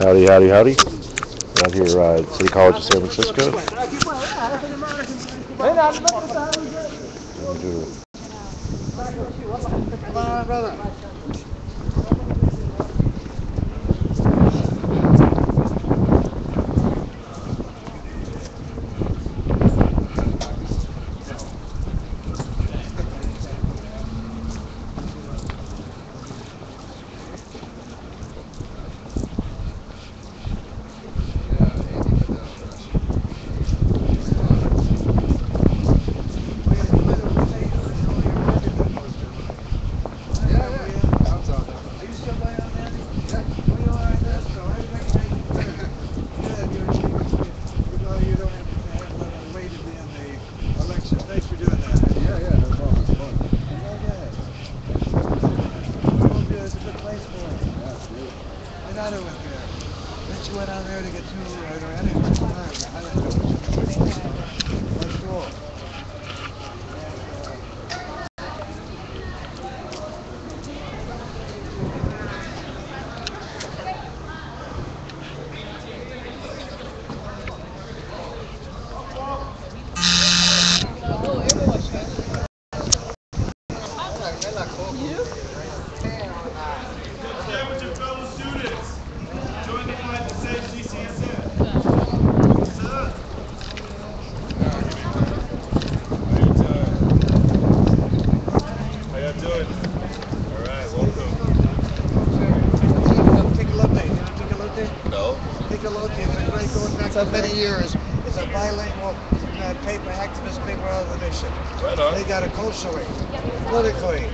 Howdy, howdy, howdy. Out here at City College of San Francisco. Come on, brother. Years. It's a bilingual paper, activist paper organization. Right on. They got it culturally, politically.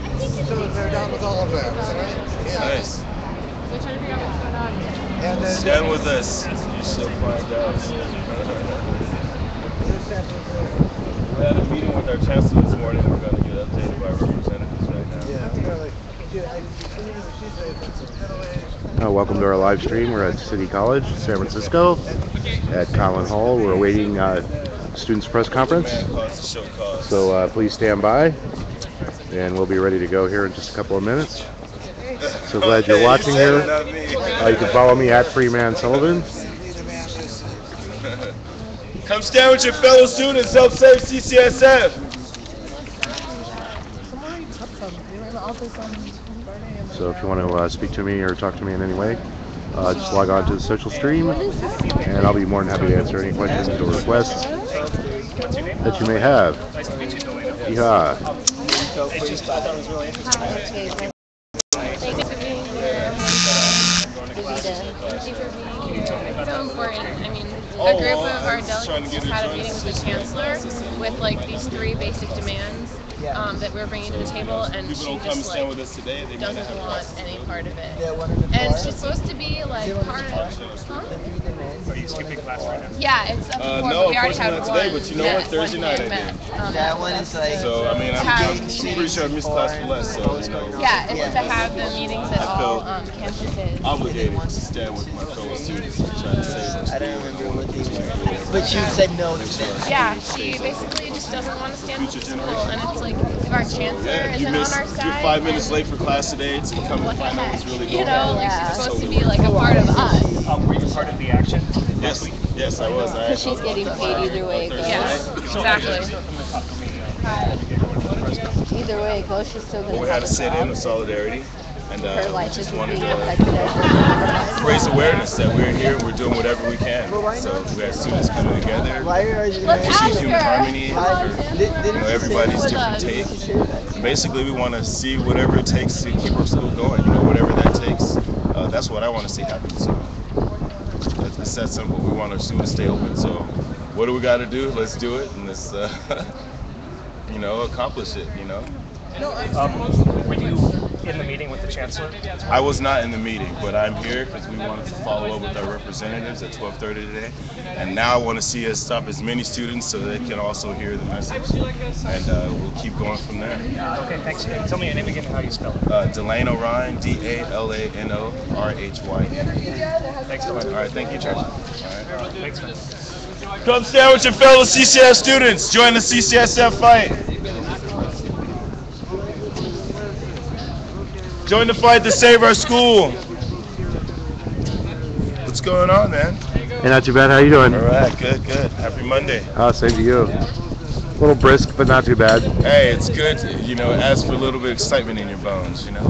So they're down with all of that. Right? Yeah. Nice. We're trying to figure out what's going on. And then, stand with us. You shall find out. We had a meeting with our chancellor this morning. We're going to get updated by our representatives right now. Welcome to our live stream. We're at City College, San Francisco, at Collin Hall. We're awaiting students' press conference. So please stand by, and we'll be ready to go here in just a couple of minutes. So glad you're watching here. You can follow me at freemansullivan. Come stand with your fellow students. Help save CCSF. So if you want to speak to me or talk to me in any way, just log on to the social stream, and I'll be more than happy to answer any questions or requests that you may have. Yeehaw. It's just, I thought it was really interesting. Thank you for being here. Thank you for being here. It's so important. I mean, a group of our delegates just had a meeting with the Chancellor with like these 3 basic demands that we're bringing to the table, and she just like doesn't want any part of it. And she's supposed to be like part of. Huh? Are you skipping class right now? Yeah, it's up to 4, No, but we already have not one. today, but you know what? Thursday night I did. That one is like. So I mean, I'm pretty sure I missed class for less. So you know. Yeah, it's to have the meetings at all campuses. Obligated to stand with my fellow students and try to save us. I don't remember what they were. But you said no to that. Yeah, she basically just doesn't want to stand with the school, and it's like if our chancellor isn't on our side. You're 5 minutes late for class today to come and find out what's really going on. You know, like she's supposed to be like a part of us. Were you part of the action? Yes, I was. Because she's getting paid either way it goes. Yes, exactly. Either way it goes, she's still going to We had to sit in with solidarity, and her life just is wanted being to affected as raise awareness that we're here and we're doing whatever we can. So we have students coming together, human harmony, everybody's different take. Basically, we want to see whatever it takes to keep our school going. Whatever that takes. That's what I want to see happen. So it's that simple. We want our students to stay open. So what do we got to do? Let's do it, and let's accomplish it. Were you in the meeting with the Chancellor? I was not in the meeting, but I'm here because we wanted to follow up with our representatives at 12:30 today. And now I want to see us stop as many students so they can also hear the message. And we'll keep going from there. Okay, thanks. Tell me your name again and how you spell it. Delano Ryan, D-A-L-A-N-O-R-H-Y. Thanks so much. All right, thank you, Chancellor. All right. Thanks, man. Come stand with your fellow CCSF students. Join the CCSF fight. Join the fight to save our school. What's going on, man? Hey, not too bad. How you doing? All right, good, good. Happy Monday. Same to you. A little brisk, but not too bad. Hey, it's good. You know, it adds for a little bit of excitement in your bones, you know.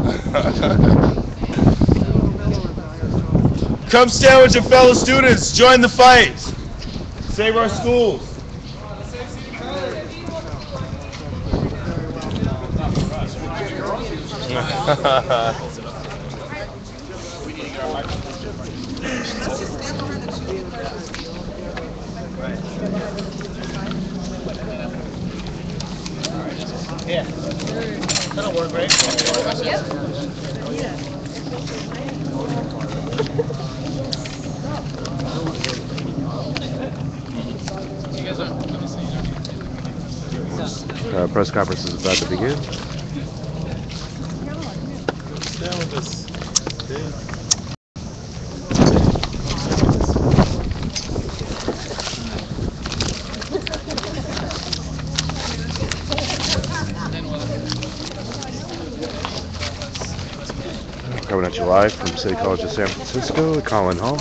Come stand with your fellow students. Join the fight. Save our schools. Yeah. That'll work, right? Yep. Press conference is about to begin. Stand with us. Coming at you live from City College of San Francisco at Collin Hall.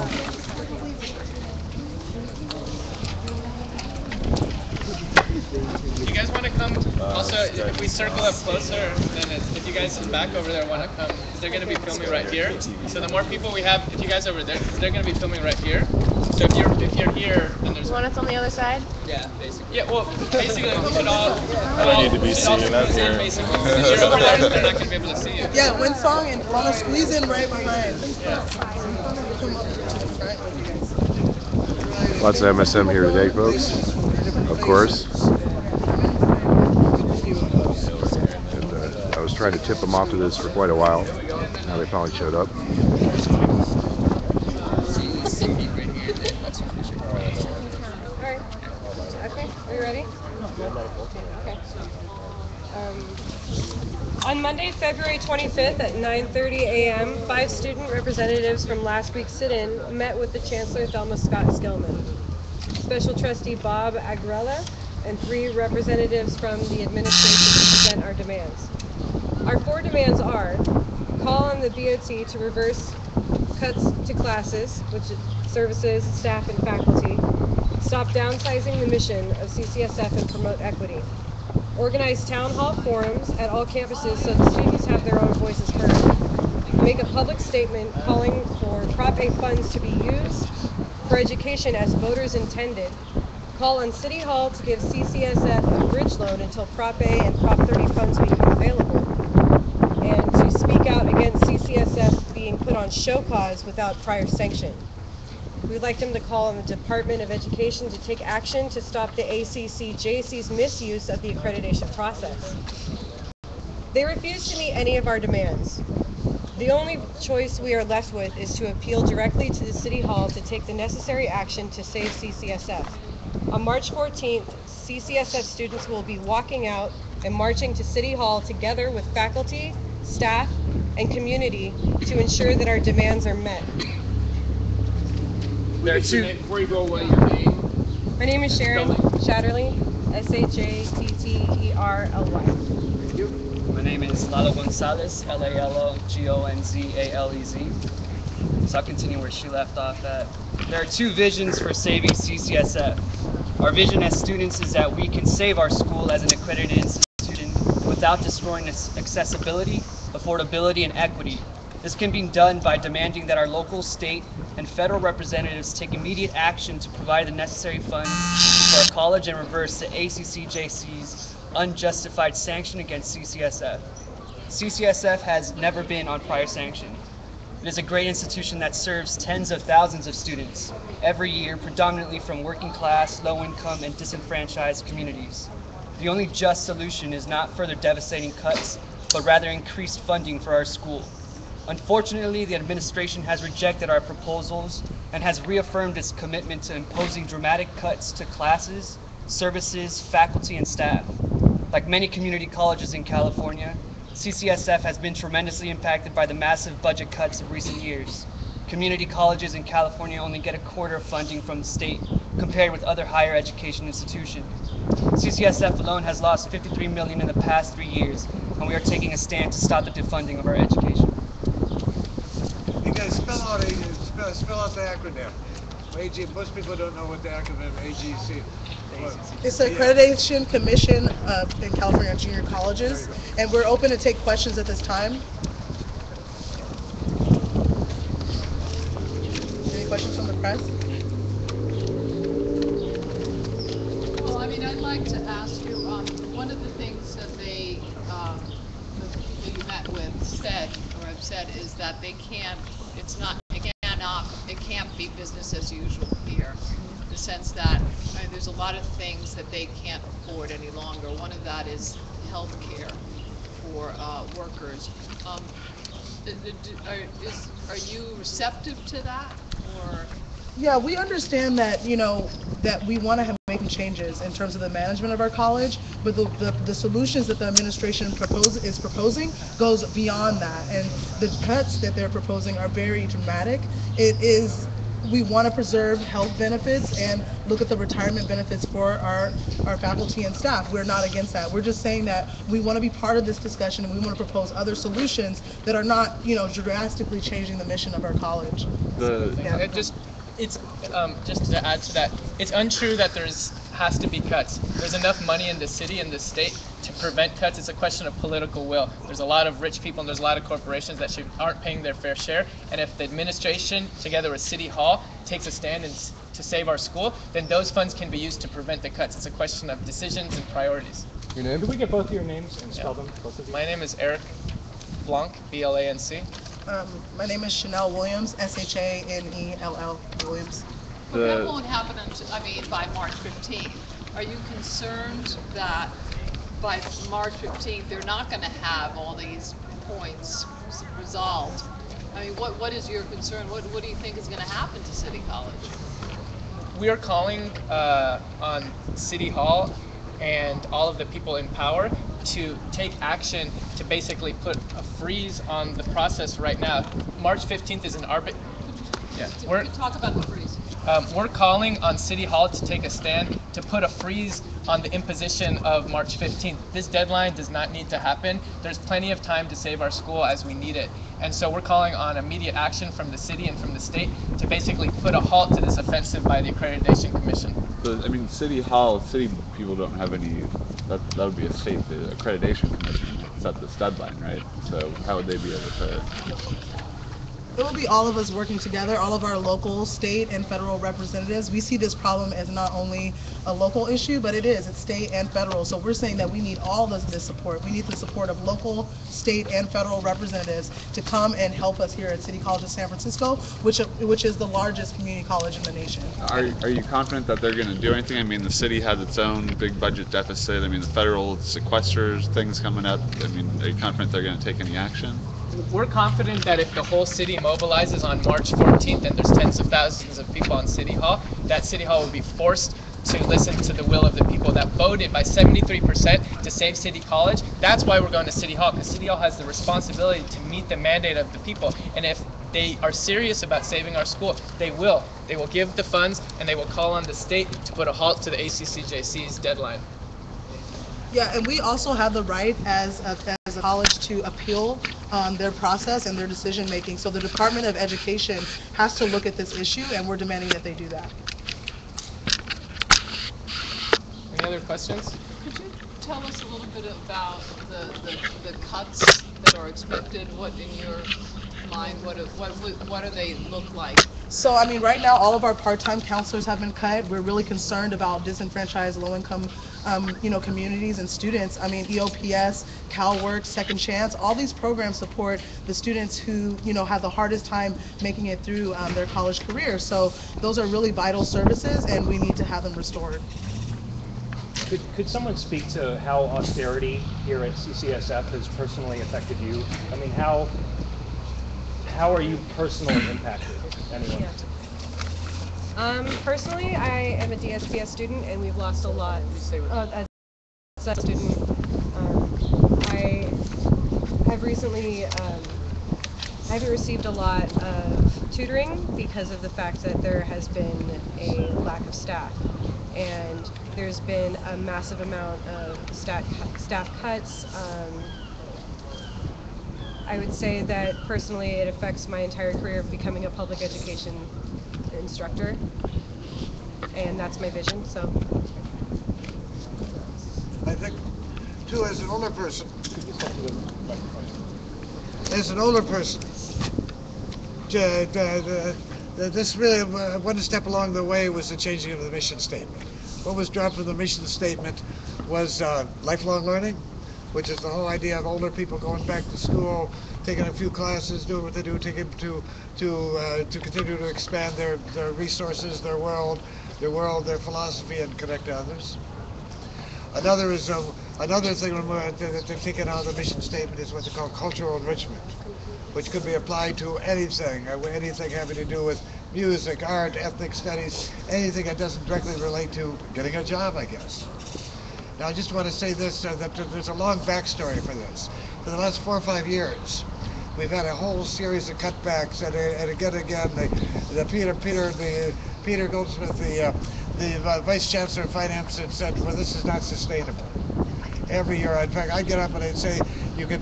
You guys want to come? Also, if we circle up closer, then if you guys in the back over there want to come, because they're going to be filming right here. So the more people we have, if you guys over there, they're going to be filming right here. So if you're here, then there's. You want us on the other side? Yeah, basically. Yeah, well, basically we should all. I need to be seen up here. Basically, if you're over there, they're not going to be able to see you. Yeah, win song and want to squeeze in right behind. Lots of MSM here today, folks. Of course. And, I was trying to tip them off to this for quite a while. Now they finally showed up. Alright. Okay, are you ready? Okay. On Monday, February 25th at 9:30 a.m., 5 student representatives from last week's sit-in met with the Chancellor Thelma Scott-Skillman, Special Trustee Bob Agrella, and 3 representatives from the administration to present our demands. Our 4 demands are: call on the BOT to reverse cuts to classes, which is services, staff, and faculty, stop downsizing the mission of CCSF and promote equity, organize town hall forums at all campuses so the students have their own voices heard, make a public statement calling for Prop A funds to be used for education as voters intended, call on City Hall to give CCSF a bridge loan until Prop A and Prop 30 funds become available, and to speak out against CCSF being put on show cause without prior sanction. We'd like them to call on the Department of Education to take action to stop the ACC-JC's misuse of the accreditation process. They refuse to meet any of our demands. The only choice we are left with is to appeal directly to the City Hall to take the necessary action to save CCSF. On March 14th, CCSF students will be walking out and marching to City Hall together with faculty, staff, and community to ensure that our demands are met. There are 2. Before you go away, your name. My name is Sharon Shatterly, Shatterly. My name is Lalo Gonzalez, Lalgonzalez. So I'll continue where she left off at. There are 2 visions for saving CCSF. Our vision as students is that we can save our school as an accredited institution without destroying its accessibility, affordability, and equity. This can be done by demanding that our local, state, and federal representatives take immediate action to provide the necessary funds for our college and reverse the ACC-JC's unjustified sanction against CCSF. CCSF has never been on prior sanction. It is a great institution that serves tens of thousands of students every year, predominantly from working class, low income, and disenfranchised communities. The only just solution is not further devastating cuts, but rather increased funding for our school. Unfortunately, the administration has rejected our proposals and has reaffirmed its commitment to imposing dramatic cuts to classes, services, faculty, and staff. Like many community colleges in California, CCSF has been tremendously impacted by the massive budget cuts of recent years. Community colleges in California only get a quarter of funding from the state, compared with other higher education institutions. CCSF alone has lost $53 million in the past 3 years, and we are taking a stand to stop the defunding of our education. You guys spell spell out the acronym. AG, most people don't know what the acronym AGC. It's the Accreditation Commission in California Junior Colleges, and we're open to take questions at this time. Any questions from the press? Well, I mean, I'd like to ask you, one of the things that the people you met with said, or have said, is that they can't, it can't be business as usual here. In the sense that there's a lot of things that they can't afford any longer. One of that is health care for workers. Are you receptive to that, or? Yeah, we understand that, that we want to make changes in terms of the management of our college, but the solutions that the administration is proposing goes beyond that, and the cuts that they're proposing are very dramatic. We want to preserve health benefits and look at the retirement benefits for our faculty and staff. We're not against that. We're just saying that we want to be part of this discussion, and we want to propose other solutions that are not, drastically changing the mission of our college. Just to add to that, it's untrue that has to be cuts. There's enough money in the city and the state to prevent cuts. It's a question of political will. There's a lot of rich people and there's a lot of corporations that aren't paying their fair share. And if the administration, together with City Hall, takes a stand to save our school, then those funds can be used to prevent the cuts. It's a question of decisions and priorities. Your name? Could we get both of your names and spell them, both of you? My name is Eric Blanc, B-L-A-N-C. My name is Chanel Williams, S-H-A-N-E-L-L Williams. But that won't happen by March 15th. Are you concerned that by March 15th they're not going to have all these points resolved? I mean, what is your concern? What do you think is going to happen to City College? We are calling on City Hall and all of the people in power to take action to basically put a freeze on the process right now. March 15th is an We're talk about the freeze. We're calling on City Hall to take a stand to put a freeze on the imposition of March 15th. This deadline does not need to happen. There's plenty of time to save our school as we need it. And so we're calling on immediate action from the city and from the state to basically put a halt to this offensive by the Accreditation Commission. So, City Hall, city people don't have any, that would be a state, the Accreditation Commission set this deadline, right? So how would they be able to? It will be all of us working together, all of our local, state, and federal representatives. We see this problem as not only a local issue, but it's state and federal. So we're saying that we need all of this support. We need the support of local, state, and federal representatives to come and help us here at City College of San Francisco, which is the largest community college in the nation. Are you confident that they're going to do anything? The city has its own big budget deficit. The federal sequesters things coming up. Are you confident they're going to take any action? We're confident that if the whole city mobilizes on March 14th and there's tens of thousands of people on City Hall, that City Hall will be forced to listen to the will of the people that voted by 73% to save City College. That's why we're going to City Hall, because City Hall has the responsibility to meet the mandate of the people. And if they are serious about saving our school, they will. They will give the funds and they will call on the state to put a halt to the ACCJC's deadline. Yeah, and we also have the right as a college to appeal their process and their decision making. So the Department of Education has to look at this issue, and we're demanding that they do that. Any other questions? Could you tell us a little bit about the cuts that are expected? What in your mind? What do they look like? So, right now, all of our part-time counselors have been cut. We're really concerned about disenfranchised low-income, communities and students. EOPS, CalWorks, Second Chance, all these programs support the students who, have the hardest time making it through their college career. So those are really vital services, and we need to have them restored. Could someone speak to how austerity here at CCSF has personally affected you? How are you personally impacted? Anyone? Yeah. Personally, I am a DSPS student, and we've lost a lot as a student. I have recently I haven't received a lot of tutoring because of the fact that there has been a lack of staff, and there's been a massive amount of staff cuts. I would say that personally it affects my entire career of becoming a public education instructor, and that's my vision. So I think, too, as an older person, this really, one step along the way was the changing of the mission statement. What was dropped from the mission statement was lifelong learning, which is the whole idea of older people going back to school, taking a few classes, doing what they do, to continue to expand their resources, their world, their philosophy, and connect to others. Another thing that they're taking out of the mission statement is what they call cultural enrichment, which could be applied to anything having to do with music, art, ethnic studies, anything that doesn't directly relate to getting a job, I guess. Now, I just want to say this, that there's a long backstory for this. For the last 4 or 5 years, we've had a whole series of cutbacks, and again, Peter Goldsmith, the Vice Chancellor of Finance, had said, well, this is not sustainable. Every year, in fact, I'd get up and I'd say, you can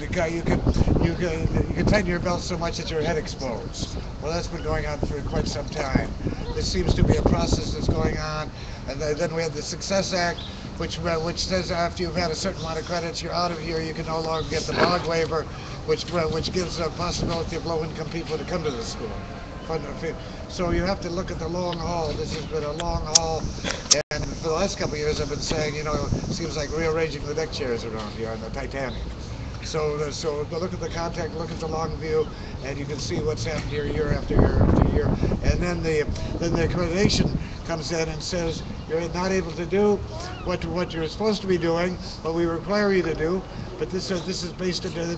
tighten your belt so much that your head explodes. Well, that's been going on for quite some time. This seems to be a process that's going on. And then we have the Success Act, which says after you've had a certain amount of credits, you're out of here, you can no longer get the bog waiver, which gives a possibility of low-income people to come to the school. So you have to look at the long haul. This has been a long haul, and for the last couple of years I've been saying, it seems like rearranging the deck chairs around here on the Titanic. So look at the context, look at the long view, and you can see what's happened here year after year after year. And then the accreditation comes in and says you're not able to do what you're supposed to be doing, what we require you to do. But this is based in the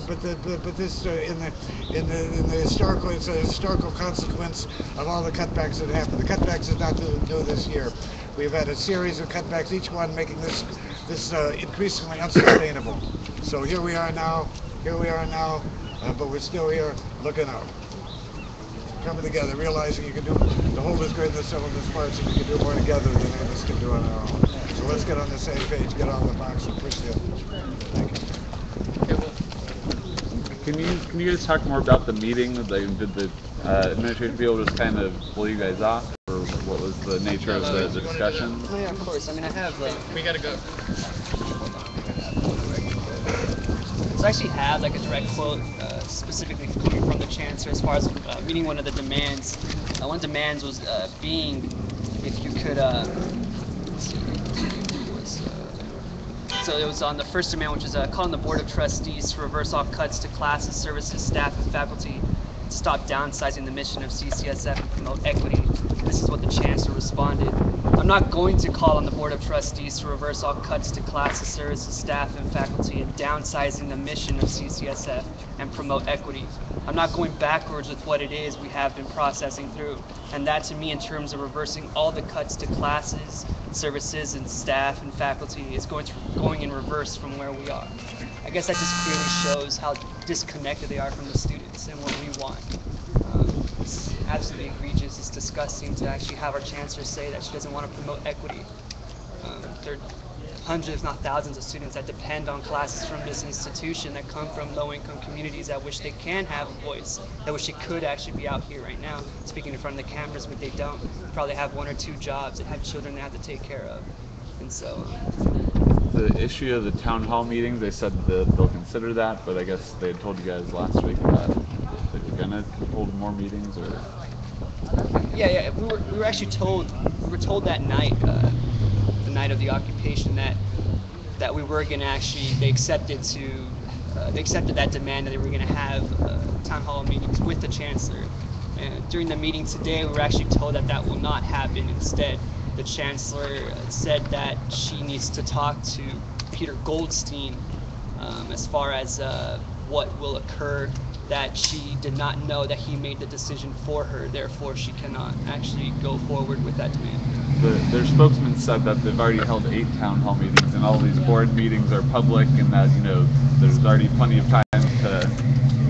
historical. It's a historical consequence of all the cutbacks that happened. The cutbacks is not new this year. We've had a series of cutbacks, each one making this increasingly unsustainable. So here we are now, but we're still here looking out. Coming together, realizing you can do, the whole is greater than the sum of its parts, and you can do more together than any of us can do on our own. So let's get on the same page, get on the box, and push the other. Thank you. Can you guys talk more about the meeting? Did the administration be able to just kind of blow you guys off, or what was the nature of the discussion? Oh, yeah, of course. I mean, I have we gotta go. So I actually have a direct quote specifically coming from the chancellor as far as meeting one of the demands. One of the demands was being, if you could, so it was on the first demand, which is calling the Board of Trustees to reverse all cuts to classes, services, staff, and faculty, to stop downsizing the mission of CCSF and promote equity. This is what the chancellor responded. I'm not going to call on the Board of Trustees to reverse all cuts to classes, services, staff, and faculty, and downsizing the mission of CCSF and promote equity. I'm not going backwards with what it is we have been processing through. And that, to me, in terms of reversing all the cuts to classes, services, and staff and faculty, is going in reverse from where we are. I guess that just clearly shows how disconnected they are from the students and what we want. It's absolutely egregious. It's disgusting to actually have our chancellor say that she doesn't want to promote equity. There are hundreds, if not thousands, of students that depend on classes from this institution, that come from low-income communities that wish they can have a voice, that wish they could actually be out here right now speaking in front of the cameras, but they don't. They probably have 1 or 2 jobs, that have children they have to take care of. And so the issue of the town hall meetings, they said that they'll consider that, but I guess they had told you guys last week that they were gonna hold more meetings, or? Yeah. We were actually told. We were told that night, the night of the occupation, that we were gonna actually. They accepted that demand, that they were gonna have town hall meetings with the chancellor. And during the meeting today, we were actually told that will not happen. Instead, the chancellor said that she needs to talk to Peter Goldstein as far as what will occur, that she did not know that he made the decision for her, therefore she cannot actually go forward with that demand. Their spokesman said that they've already held 8 town hall meetings, and all these board meetings are public, and that there's already plenty of time to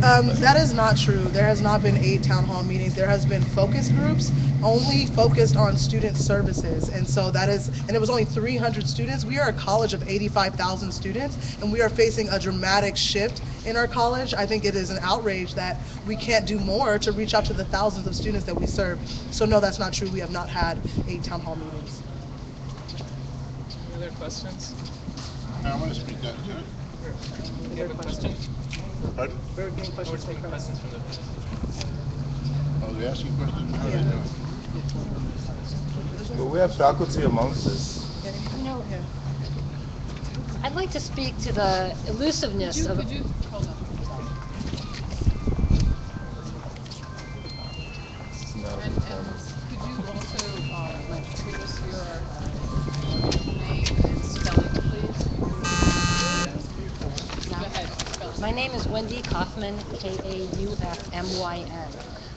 That is not true. There has not been 8 town hall meetings. There has been focus groups only focused on student services. And so that is, and it was only 300 students. We are a college of 85,000 students, and we are facing a dramatic shift in our college. I think it is an outrage that we can't do more to reach out to the thousands of students that we serve. So no, that's not true. We have not had 8 town hall meetings. Any other questions? I want to speak that too. You have a question? Pardon? We're getting questions from the Oh, they asking questions? How Yeah. Well, we have faculty amongst us. You know, I'd like to speak to the elusiveness of. Could you hold on? And could you also give us your name and spelling, please? Go ahead. My name is Wendy Kaufman, Kaufmyn.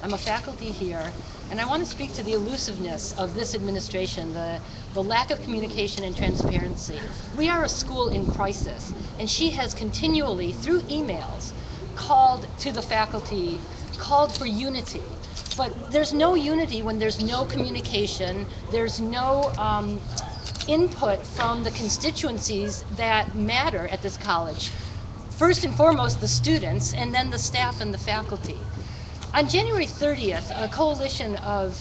I'm a faculty here, and I want to speak to the elusiveness of this administration, the lack of communication and transparency. We are a school in crisis, and she has continually, through emails, called to the faculty, called for unity. But there's no unity when there's no communication, there's no input from the constituencies that matter at this college. First and foremost, the students, and then the staff and the faculty. On January 30th, a coalition of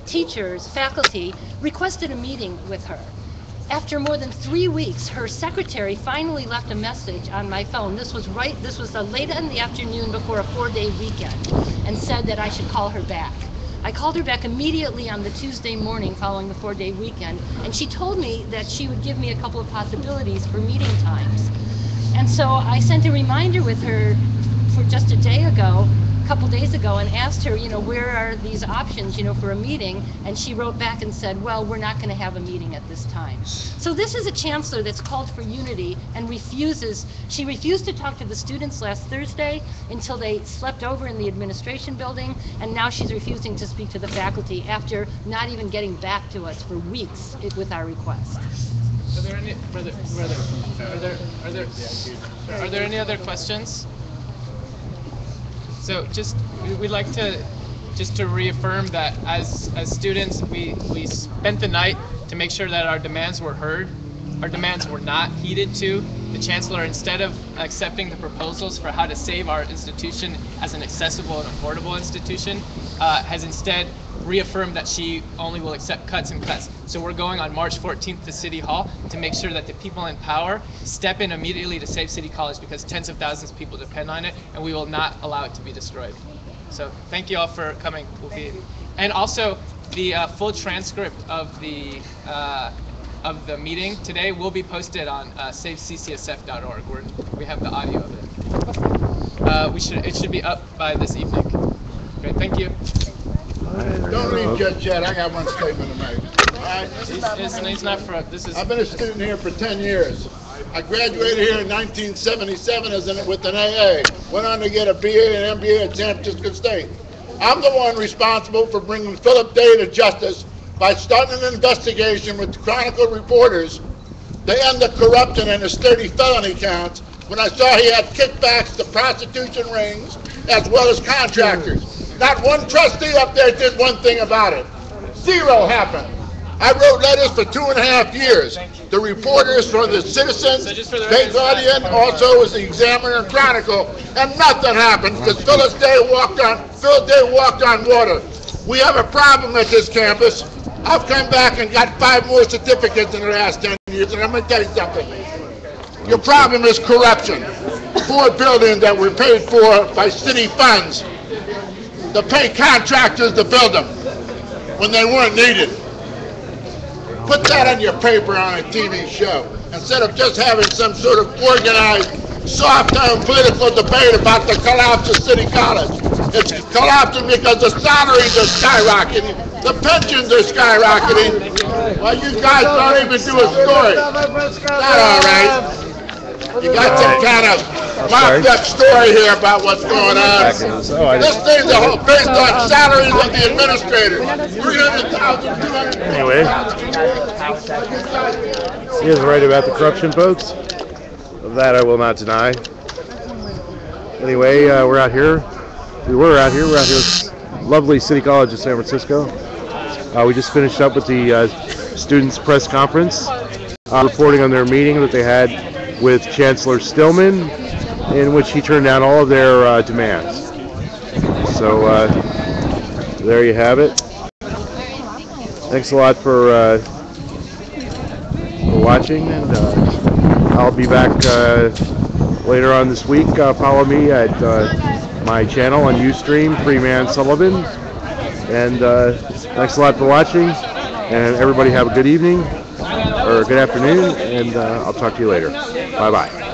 teachers, faculty, requested a meeting with her. After more than 3 weeks, her secretary finally left a message on my phone. This was late in the afternoon before a 4-day weekend, and said that I should call her back. I called her back immediately on the Tuesday morning following the 4-day weekend, and she told me that she would give me a couple of possibilities for meeting times. And so I sent a reminder with her for just a couple days ago, and asked her, where are these options, for a meeting? And she wrote back and said, well, we're not going to have a meeting at this time. So this is a chancellor that's called for unity and she refused to talk to the students last Thursday until they slept over in the administration building, and now she's refusing to speak to the faculty after not even getting back to us for weeks with our request. Are there any, are there any other questions? So we'd like to reaffirm that as students, we spent the night to make sure that our demands were heard. Our demands were not heeded to. The chancellor, instead of accepting the proposals for how to save our institution as an accessible and affordable institution, has instead reaffirmed that she only will accept cuts and cuts. So we're going on March 14th to City Hall to make sure that the people in power step in immediately to save City College, because tens of thousands of people depend on it, and we will not allow it to be destroyed. So thank you all for coming. And also, the full transcript of the meeting today will be posted on saveccsf.org. We have the audio of it. It should be up by this evening. Great, thank you. Don't leave just yet. I got one statement to make. All right? It's not for this is. I've been a student here for 10 years. I graduated here in 1977 with an AA. Went on to get a BA and MBA at San Francisco State. I'm the one responsible for bringing Philip Day to justice by starting an investigation with the Chronicle reporters to end the corruption and his 30 felony counts when I saw he had kickbacks to prostitution rings as well as contractors. Not one trustee up there did one thing about it. Zero happened. I wrote letters for 2.5 years. The reporters for the Citizen, State Guardian, also was the Examiner and Chronicle, and nothing happened because Phil Day walked on water. We have a problem at this campus. I've come back and got 5 more certificates in the last 10 years, and I'm going to tell you something. Your problem is corruption. 4 buildings that were paid for by city funds to pay contractors to build them when they weren't needed. Put that on your paper on a TV show instead of just having some sort of organized, soft-down political debate about the collapse of City College. It's collapsing because the salaries are skyrocketing, the pensions are skyrocketing. Well, you guys don't even do a story. Not all right. You got some kind of mocked-up story here about what's going on. This thing's based on salaries of the administrators. 300,000, 200,000. Anyway, he is right about the corruption, folks. That I will not deny. Anyway, we're out here. We're out here with lovely City College of San Francisco. We just finished up with the students' press conference, reporting on their meeting that they had with Chancellor Stillman, in which he turned down all of their demands. So there you have it. Thanks a lot for watching, and I'll be back later on this week. Follow me at my channel on Ustream, Freeman Sullivan. And thanks a lot for watching, and everybody have a good evening or good afternoon, and I'll talk to you later. Bye bye.